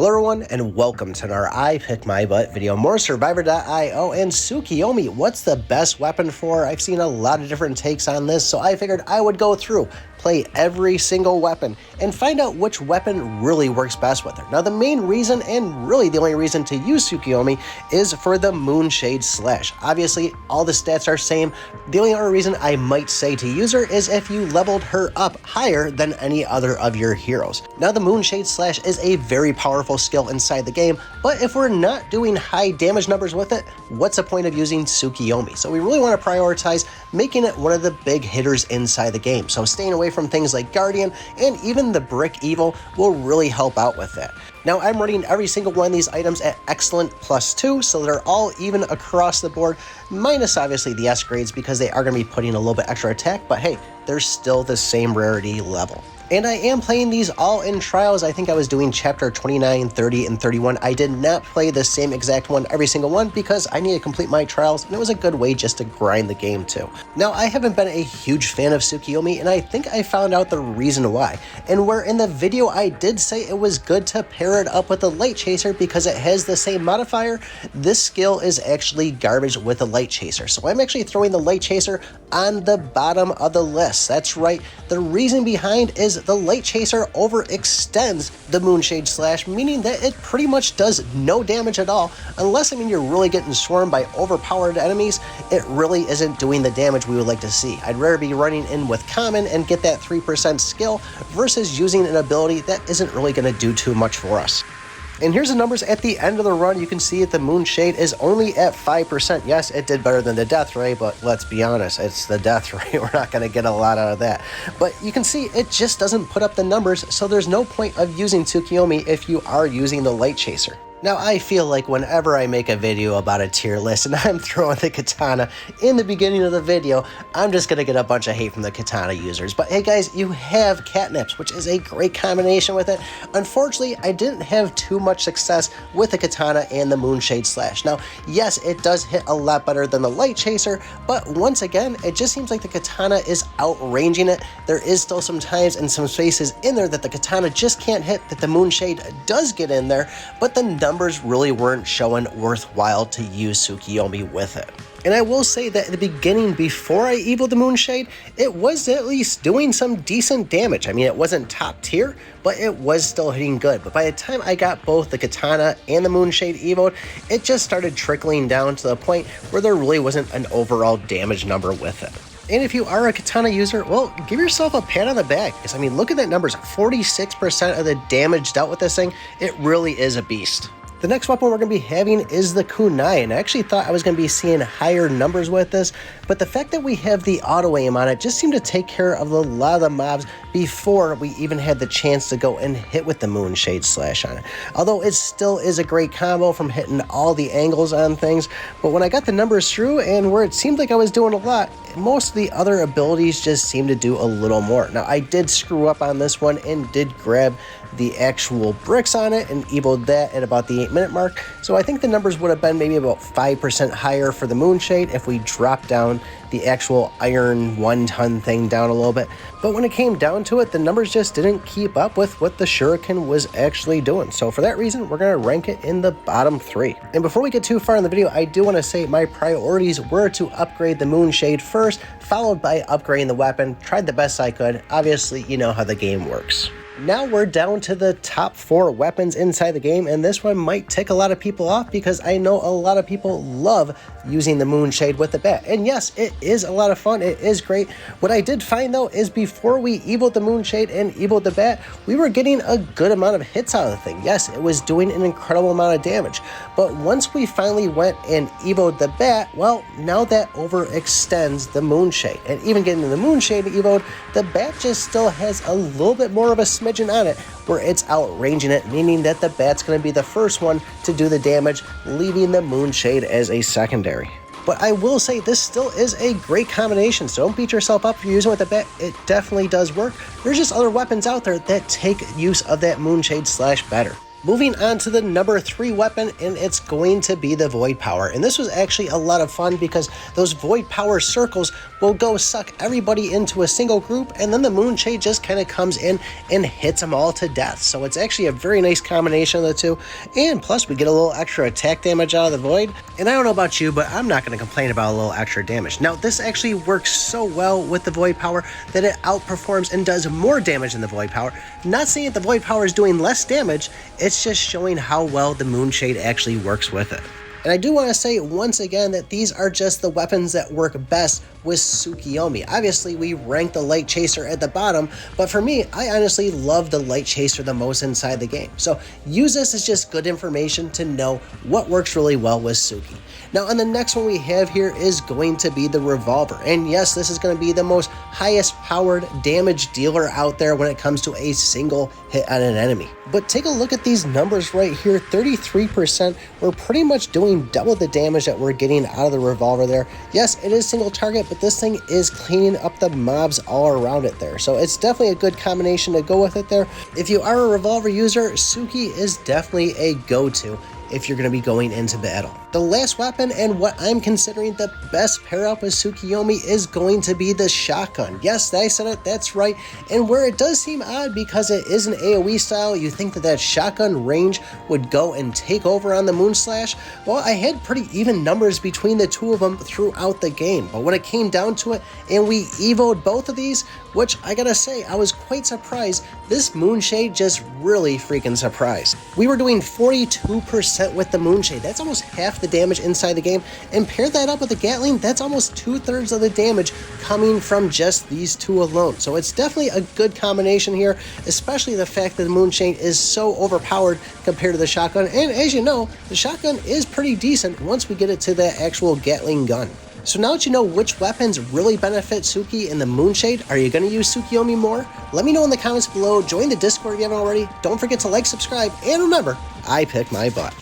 Hello everyone, and welcome to our I Pick My Butt video. More Survivor.io and Tsukiyomi. What's the best weapon for? I've seen a lot of different takes on this, so I figured I would go through, play every single weapon, and find out which weapon really works best with her. Now, the main reason, and really the only reason to use Tsukiyomi, is for the Moonshade Slash. Obviously, all the stats are same. The only other reason I might say to use her is if you leveled her up higher than any other of your heroes. Now, the Moonshade Slash is a very powerful skill inside the game, but if we're not doing high damage numbers with it, what's the point of using Tsukiyomi? So we really want to prioritize making it one of the big hitters inside the game. So staying away from things like Guardian and even the Brick Evil will really help out with that. Now, I'm rating every single one of these items at Excellent +2, so they're all even across the board, minus obviously the S grades because they are going to be putting a little bit extra attack, but hey, they're still the same rarity level. And I am playing these all in trials. I think I was doing chapter 29, 30, and 31. I did not play the same exact one, every single one, because I need to complete my trials, and it was a good way just to grind the game too. Now, I haven't been a huge fan of Tsukiyomi, and I think I found out the reason why. And where in the video I did say it was good to pair it up with the Light Chaser because it has the same modifier, this skill is actually garbage with the Light Chaser. So I'm actually throwing the Light Chaser on the bottom of the list. That's right. The reason behind is the Light Chaser overextends the Moonshade Slash, meaning that it pretty much does no damage at all, unless you're really getting swarmed by overpowered enemies. It really isn't doing the damage we would like to see. I'd rather be running in with common and get that 3% skill versus using an ability that isn't really going to do too much for us. And here's the numbers at the end of the run. You can see that the Moonshade is only at 5%. Yes, it did better than the death ray, but let's be honest, it's the death ray. We're not going to get a lot out of that. But you can see it just doesn't put up the numbers, so there's no point of using Tsukiyomi if you are using the Light Chaser. Now, I feel like whenever I make a video about a tier list and I'm throwing the Katana in the beginning of the video, I'm just going to get a bunch of hate from the Katana users. But hey guys, you have catnips, which is a great combination with it. Unfortunately, I didn't have too much success with the Katana and the Moonshade Slash. Now, yes, it does hit a lot better than the Light Chaser, but once again, it just seems like the Katana is outranging it. There is still some times and some spaces in there that the Katana just can't hit that the Moonshade does get in there, but the numbers really weren't showing worthwhile to use Tsukiyomi with it. And I will say that at the beginning, before I evoed the Moonshade, it was at least doing some decent damage. I mean, it wasn't top tier, but it was still hitting good. But by the time I got both the Katana and the Moonshade evoed, it just started trickling down to the point where there really wasn't an overall damage number with it. And if you are a Katana user, well, give yourself a pat on the back. Because, I mean, look at that numbers. 46% of the damage dealt with this thing. It really is a beast. The next weapon we're going to be having is the Kunai, and I actually thought I was going to be seeing higher numbers with this, but the fact that we have the auto aim on it just seemed to take care of a lot of the mobs before we even had the chance to go and hit with the Moonshade Slash on it. Although it still is a great combo from hitting all the angles on things, but when I got the numbers through and where it seemed like I was doing a lot, most of the other abilities just seemed to do a little more. Now, I did screw up on this one and did grab the actual bricks on it and evoed that at about the 8-minute mark. So I think the numbers would have been maybe about 5% higher for the Moonshade if we dropped down the actual iron 1-ton thing down a little bit. But when it came down to it, the numbers just didn't keep up with what the Shuriken was actually doing. So for that reason, we're going to rank it in the bottom 3. And before we get too far in the video, I do want to say my priorities were to upgrade the Moonshade first, followed by upgrading the weapon. Tried the best I could. Obviously, you know how the game works. Now we're down to the top 4 weapons inside the game, and this one might tick a lot of people off because I know a lot of people love using the Moonshade with the bat. And yes, it is a lot of fun. It is great. What I did find though is before we evoed the Moonshade and evoed the bat, we were getting a good amount of hits out of the thing. Yes, it was doing an incredible amount of damage. But once we finally went and evoed the bat, well, now that overextends the Moonshade. And even getting the Moonshade evoed, the bat just still has a little bit more of a smidgen on it where it's outranging it, meaning that the bat's going to be the first one to do the damage, leaving the Moonshade as a secondary. But I will say this still is a great combination, so don't beat yourself up if you're using it with the bat. It definitely does work. There's just other weapons out there that take use of that Moonshade Slash better. Moving on to the number 3 weapon, and it's going to be the Void Power. And this was actually a lot of fun because those Void Power circles will go suck everybody into a single group, and then the Moonshade just kind of comes in and hits them all to death. So it's actually a very nice combination of the two, and plus we get a little extra attack damage out of the Void. And I don't know about you, but I'm not going to complain about a little extra damage. Now, this actually works so well with the Void Power that it outperforms and does more damage than the Void Power. Not saying that the Void Power is doing less damage, it's just showing how well the Moonshade actually works with it. And I do want to say once again that these are just the weapons that work best with Tsukiyomi. Obviously, we rank the Light Chaser at the bottom, but for me, I honestly love the Light Chaser the most inside the game. So use this as just good information to know what works really well with Tsuki. Now, on the next one we have here is going to be the Revolver. And yes, this is going to be the most highest powered damage dealer out there when it comes to a single hit on an enemy. But take a look at these numbers right here, 33%. We're pretty much doing double the damage that we're getting out of the Revolver there. Yes, it is single target, but this thing is cleaning up the mobs all around it there. So it's definitely a good combination to go with it there. If you are a Revolver user, Tsuki is definitely a go-to if you're going to be going into battle. The last weapon, and what I'm considering the best pair up with Tsukiyomi, is going to be the shotgun. Yes, I said it, that's right. And where it does seem odd because it is an AoE style, you think that shotgun range would go and take over on the Moonslash. Well, I had pretty even numbers between the two of them throughout the game, but when it came down to it and we evoed both of these, which I gotta say, I was quite surprised, this Moonshade just really freaking surprised. We were doing 42% with the Moonshade. That's almost half the damage inside the game, and pair that up with the Gatling, that's almost 2/3 of the damage coming from just these two alone. So it's definitely a good combination here, especially the fact that the Moonshade is so overpowered compared to the shotgun. And as you know, the shotgun is pretty decent once we get it to that actual Gatling gun. So now that you know which weapons really benefit Tsuki and the Moonshade, are you going to use Tsukiyomi more? Let me know in the comments below. Join the Discord if you haven't already. Don't forget to like, subscribe, and remember, I pick my butt.